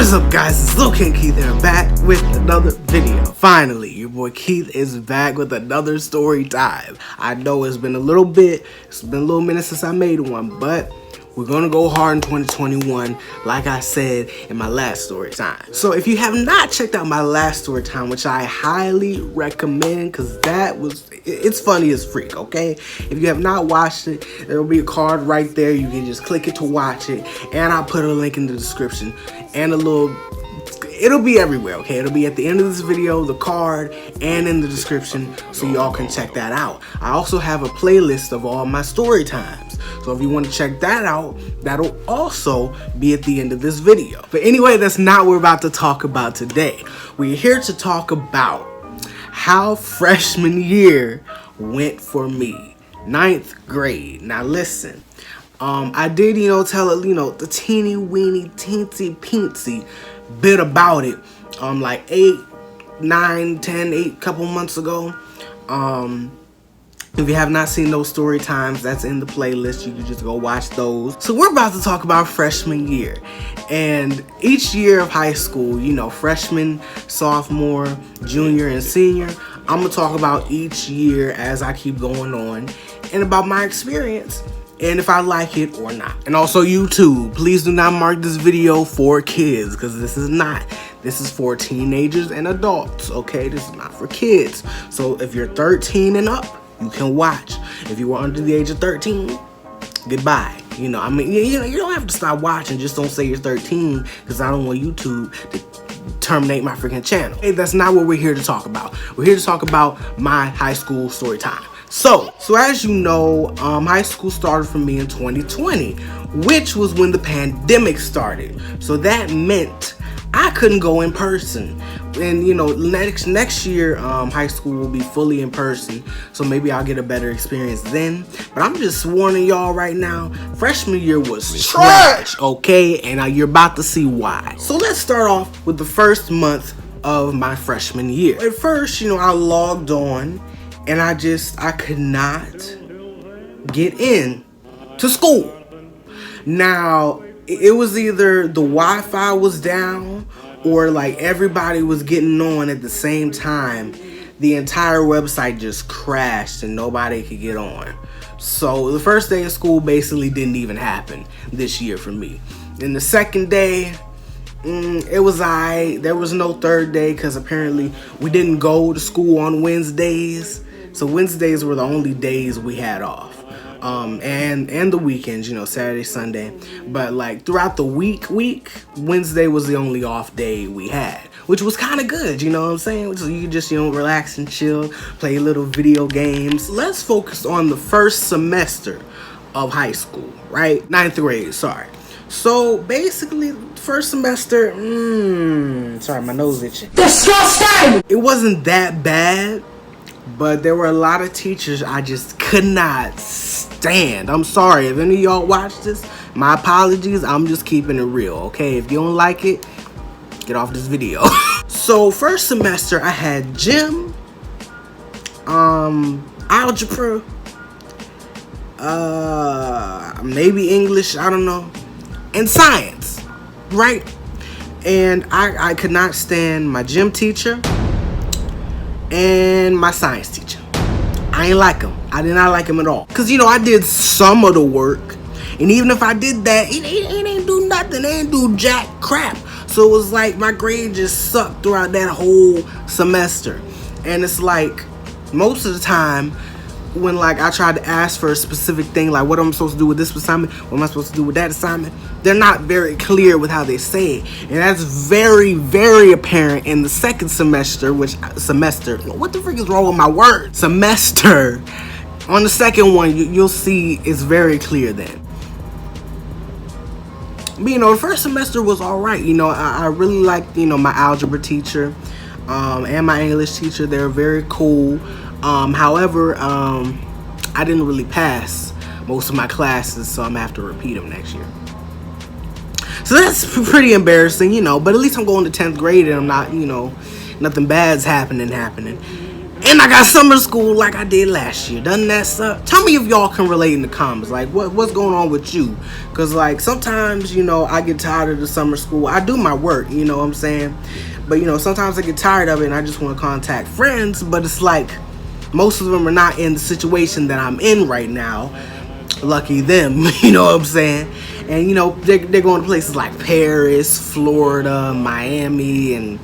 What's up, guys? It's Lil King Keith here, back with another video. Finally, your boy Keith is back with another story time. I know it's been a little minute since I made one, but we're gonna go hard in 2021, like I said in my last story time. So if you have not checked out my last story time, which I highly recommend, because it's funny as freak, okay? If you have not watched it, there will be a card right there. You can just click it to watch it, and I'll put a link in the description and it'll be everywhere, okay? It'll be at the end of this video, the card, and in the description, so y'all can check that out. I also have a playlist of all my story times, so if you want to check that out, that'll also be at the end of this video. But anyway, that's not what we're about to talk about today. We're here to talk about how freshman year went for me, 9th grade. Now listen, I did, tell it, the teeny weeny teensy peensy bit about it like 8 couple months ago. If you have not seen those story times, that's in the playlist. You can just go watch those. So we're about to talk about freshman year, and each year of high school, freshman, sophomore, junior, and senior, I'm gonna talk about each year as I keep going on and about my experience and if I like it or not. And also YouTube, please do not mark this video for kids, because this is for teenagers and adults, okay? This is not for kids. So if you're 13 and up, you can watch. If you were under the age of 13, goodbye. You don't have to stop watching. Just don't say you're 13, because I don't want YouTube to terminate my freaking channel. Hey, that's not what we're here to talk about. We're here to talk about my high school story time. So as you know, high school started for me in 2020, which was when the pandemic started. So that meant I couldn't go in person. And next year, high school will be fully in person, so maybe I'll get a better experience then. But I'm just warning y'all right now, freshman year was trash, okay? And you're about to see why. So let's start off with the first month of my freshman year. At first, I logged on, and I could not get in to school. Now, it was either the Wi-Fi was down or like everybody was getting on at the same time. The entire website just crashed and nobody could get on. So the first day of school basically didn't even happen this year for me. And the second day, it was there was no third day, because apparently we didn't go to school on Wednesdays. So Wednesdays were the only days we had off. And the weekends, Saturday, Sunday. But like throughout the week, Wednesday was the only off day we had, which was kind of good, you know what I'm saying? So you could just, relax and chill, play little video games. Let's focus on the first semester of high school, right? 9th grade, sorry. So basically, first semester, sorry, my nose itching. Disgusting! It wasn't that bad, but there were a lot of teachers I just could not stand. I'm sorry if any of y'all watch this. My apologies. I'm just keeping it real, okay? If you don't like it, get off this video. So first semester, I had gym, algebra, maybe English, I don't know, and science, right? And I could not stand my gym teacher and my science teacher. I ain't like him. I did not like him at all. Because, I did some of the work. And even if I did that, it ain't do nothing. It ain't do jack crap. So it was like my grade just sucked throughout that whole semester. And it's like, most of the time, when like I tried to ask for a specific thing, like what am I supposed to do with this assignment, what am I supposed to do with that assignment, they're not very clear with how they say it. And that's very, very apparent in the second semester, what the freak is wrong with my word? Semester. On the second one, you'll see it's very clear then. But the first semester was all right. I really liked, my algebra teacher and my English teacher. They're very cool. However, I didn't really pass most of my classes, so I'm gonna have to repeat them next year. So that's pretty embarrassing, but at least I'm going to 10th grade and I'm not, nothing bad's happening. And I got summer school like I did last year. Doesn't that suck? Tell me if y'all can relate in the comments. Like, what's going on with you? Because, like, sometimes, you know, I get tired of the summer school. I do my work, you know what I'm saying? But, you know, sometimes I get tired of it and I just want to contact friends. But it's like, most of them are not in the situation that I'm in right now. Lucky them, you know what I'm saying? And, you know, they're going to places like Paris, Florida, Miami, and,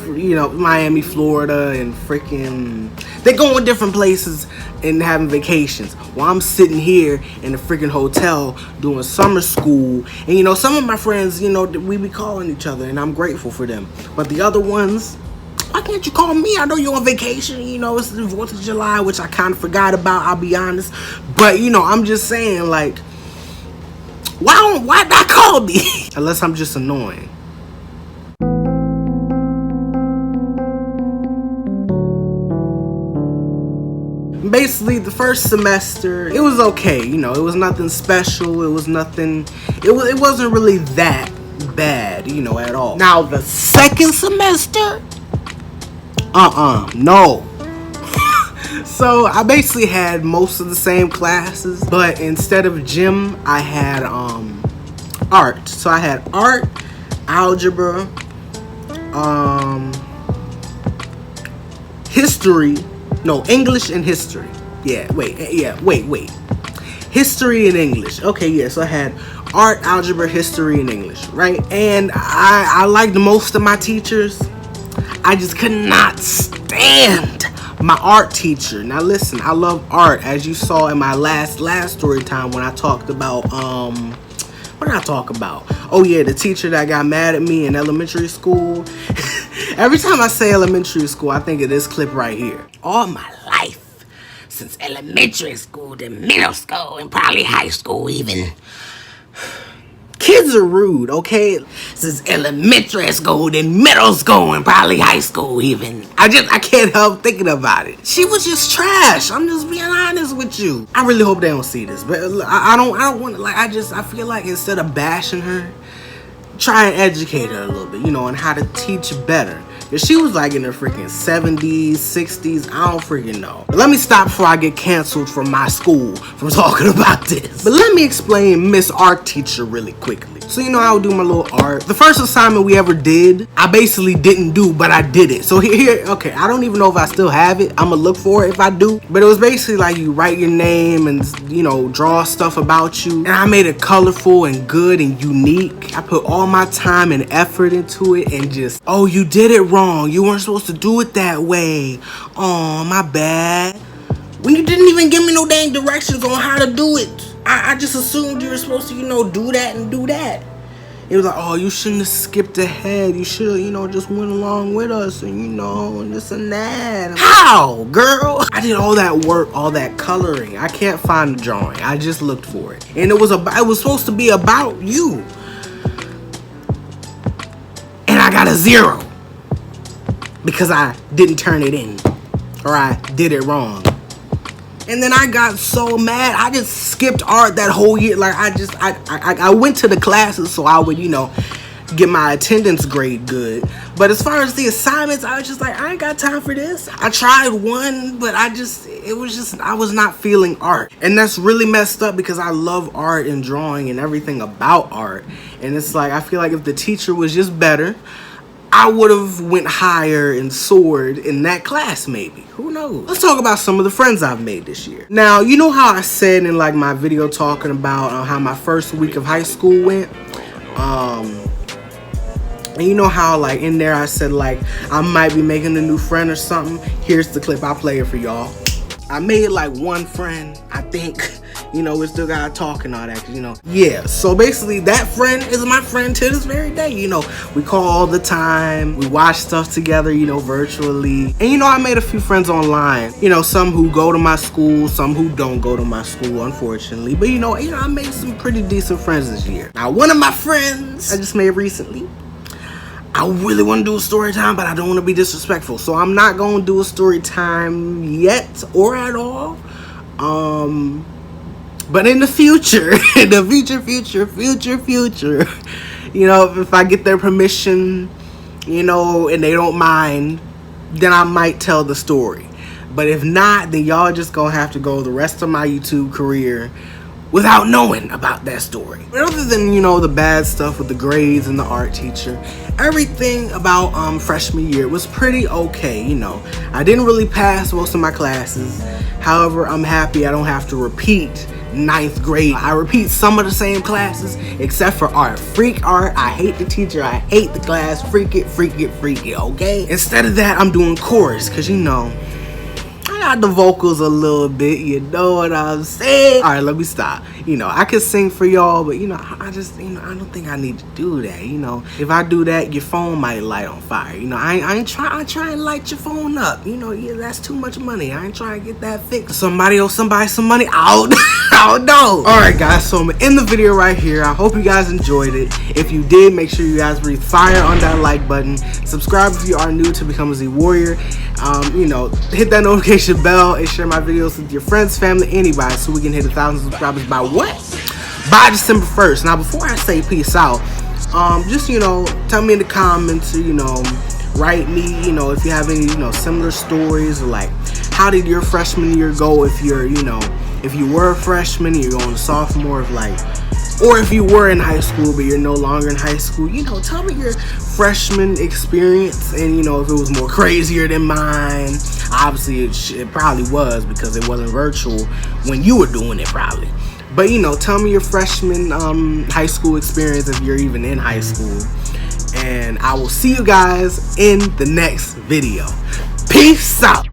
you know, Miami, Florida, and freaking, they're going different places and having vacations while I'm sitting here in a freaking hotel doing summer school. And, you know, some of my friends, you know, we be calling each other and I'm grateful for them. But the other ones, why can't you call me? I know you're on vacation. You know, it's the 4th of July, which I kind of forgot about, I'll be honest. But, you know, I'm just saying, like, why not call me? Unless I'm just annoying. Basically, the first semester, it was okay. You know, it was nothing special. It was nothing, it wasn't really that bad, you know, at all. Now, the second semester, no. So I basically had most of the same classes, but instead of gym, I had art. So I had art, algebra, history, no, English and history. Wait. History and English. Okay, yeah, so I had art, algebra, history, and English, right? And I liked most of my teachers. I just could not stand my art teacher. Now listen, I love art, as you saw in my last story time when I talked about what did I talk about? Oh yeah, the teacher that got mad at me in elementary school. Every time I say elementary school, I think of this clip right here. All my life, since elementary school to middle school and probably high school even. Kids are rude, okay? Since elementary school, then middle school, and probably high school even. I can't help thinking about it. She was just trash. I'm just being honest with you. I really hope they don't see this, but I don't want to, like, I feel like instead of bashing her, try and educate her a little bit, you know, on how to teach better. If she was like in her freaking 70s, 60s, I don't freaking know. But let me stop before I get canceled from my school from talking about this. But let me explain Miss Art Teacher really quickly. So you know I would do my little art. The first assignment we ever did, I basically didn't do, but I did it. So here, okay, I don't even know if I still have it. I'm gonna look for it if I do. But it was basically like you write your name and, you know, draw stuff about you. And I made it colorful and good and unique. I put all my time and effort into it and just, oh, you did it wrong. You weren't supposed to do it that way. Oh, my bad. When you didn't even give me no dang directions on how to do it. I just assumed you were supposed to, you know, do that and do that. It was like, oh, you shouldn't have skipped ahead. You should have, you know, just went along with us and, you know, and this and that. How, girl? I did all that work, all that coloring. I can't find the drawing. I just looked for it. And it was supposed to be about you. And I got a 0. Because I didn't turn it in. Or I did it wrong. And then I got so mad, I just skipped art that whole year. Like, I went to the classes so I would, you know, get my attendance grade good. But as far as the assignments, I was just like, I ain't got time for this. I tried one, but I was not feeling art. And that's really messed up because I love art and drawing and everything about art. And it's like, I feel like if the teacher was just better, I would have went higher and soared in that class maybe. Who knows? Let's talk about some of the friends I've made this year. Now, you know how I said in like my video talking about how my first week of high school went? And you know how like in there I said like I might be making a new friend or something? Here's the clip. I'll play it for y'all. I made like one friend, I think. You know, we still gotta talk and all that, you know. Yeah, so basically that friend is my friend to this very day. You know, we call all the time. We watch stuff together, you know, virtually. And you know, I made a few friends online. You know, some who go to my school, some who don't go to my school, unfortunately. But you know, I made some pretty decent friends this year. Now, one of my friends I just made recently, I really want to do a story time, but I don't want to be disrespectful. So I'm not going to do a story time yet or at all. But in the future, in the future, you know, if I get their permission, you know, and they don't mind, then I might tell the story. But if not, then y'all just gonna have to go the rest of my YouTube career without knowing about that story. But other than, you know, the bad stuff with the grades and the art teacher, everything about freshman year was pretty okay, you know. I didn't really pass most of my classes. However, I'm happy I don't have to repeat 9th grade. I repeat some of the same classes except for art. Freak art. I hate the teacher. I hate the class. Freak it, freak it, freak it, okay? Instead of that, I'm doing chorus because, you know, I got the vocals a little bit, you know what I'm saying? All right, let me stop. You know, I could sing for y'all, but, you know, I just, you know, I don't think I need to do that, you know? If I do that, your phone might light on fire, you know? I ain't trying to light your phone up, you know? Yeah, that's too much money. I ain't trying to get that fixed. Somebody owe somebody some money. I don't know. All right, guys, so I'm gonna end the video right here. I hope you guys enjoyed it. If you did, make sure you guys breathe fire on that like button. Subscribe if you are new to Become a Z Warrior. You know, hit that notification bell and share my videos with your friends, family, anybody, so we can hit 1,000 subscribers by what? By December 1st. Now, before I say peace out, just, you know, tell me in the comments, you know, write me, you know, if you have any, you know, similar stories, or like, how did your freshman year go if you're, you know, if you were a freshman and you're going to sophomore, of like, or if you were in high school but you're no longer in high school, you know, tell me your freshman experience, and, you know, if it was more crazier than mine. Obviously it probably was, because it wasn't virtual when you were doing it probably. But, you know, tell me your freshman high school experience if you're even in high school. And I will see you guys in the next video. Peace out.